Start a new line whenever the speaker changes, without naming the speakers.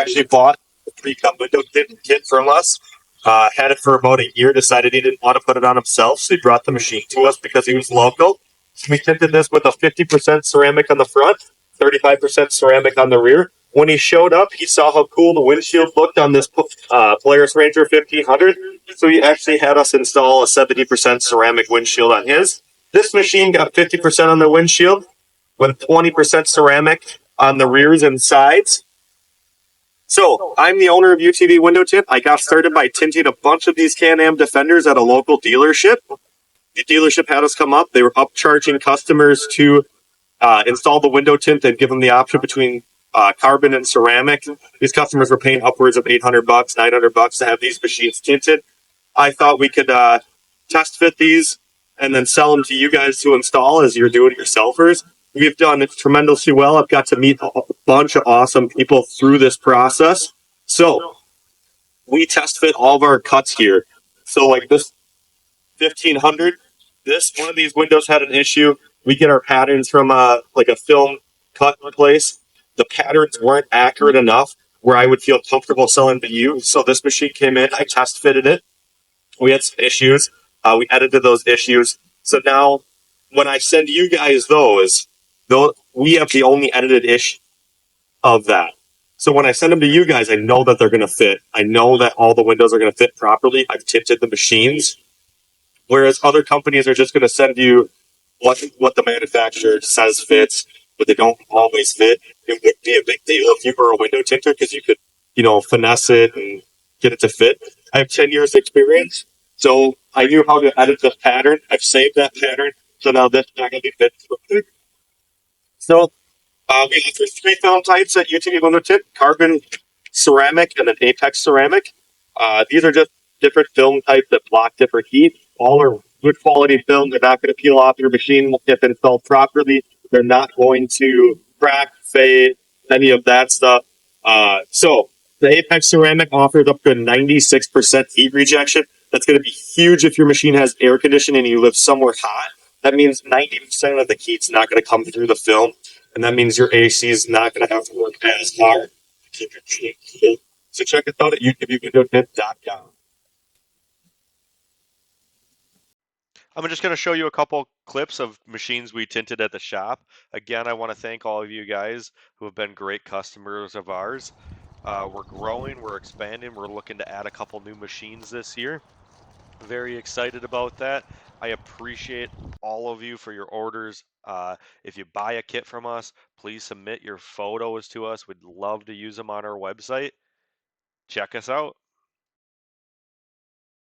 actually bought a pre-cut window tint kit from us. Had it for about a year, decided he didn't want to put it on himself, so he brought the machine to us because he was local. We tinted this with a 50% ceramic on the front, 35% ceramic on the rear. When he showed up, he saw how cool the windshield looked on this Polaris Ranger 1500, so he actually had us install a 70% ceramic windshield on his. This machine got 50% on the windshield with 20% ceramic on the rears and sides. So, I'm the owner of UTVWindowTint. I got started by tinting a bunch of these Can-Am Defenders at a local dealership. The dealership had us come up. They were upcharging customers to install the window tint and give them the option between carbon and ceramic. These customers were paying upwards of $800, $900 to have these machines tinted. I thought we could test fit these and then sell them to you guys to install as your do-it-yourselfers. We've done tremendously well. I've got to meet a bunch of awesome people through this process. So we test fit all of our cuts here. So like this 1500, one of these windows had an issue. We get our patterns from like a film cut place. The patterns weren't accurate enough where I would feel comfortable selling to you. So this machine came in. I test fitted it. We had some issues. We edited those issues. So now when I send you guys those, we have the only edited issue of that. So when I send them to you guys, I know that they're going to fit. I know that all the windows are going to fit properly. I've tinted the machines. Whereas other companies are just going to send you what the manufacturer says fits, but they don't always fit. It would be a big deal if you were a window tinter because you could, finesse it and get it to fit. I have 10 years experience, so I knew how to edit the pattern. I've saved that pattern, so now that's not going to be fit. So we offer 3 film types at UtvWindowTint: carbon, ceramic, and an apex ceramic. These are just different film types that block different heat. All are good quality film. They're not going to peel off your machine if installed properly. They're not going to crack, fade, any of that stuff. So the apex ceramic offers up to 96% heat rejection. That's going to be huge if your machine has air conditioning and you live somewhere hot. That means 90% of the heat's not going to come through the film, and that means your AC is not going to have to work as hard to keep your machine cool. So check us out at UtvWindowTint.com.
I'm just going to show you a couple clips of machines we tinted at the shop. Again, I want to thank all of you guys who have been great customers of ours. We're growing, we're expanding, we're looking to add a couple new machines this year. Very excited about that. I appreciate all of you for your orders. If you buy a kit from us, please submit your photos to us. We'd love to use them on our website. Check us out.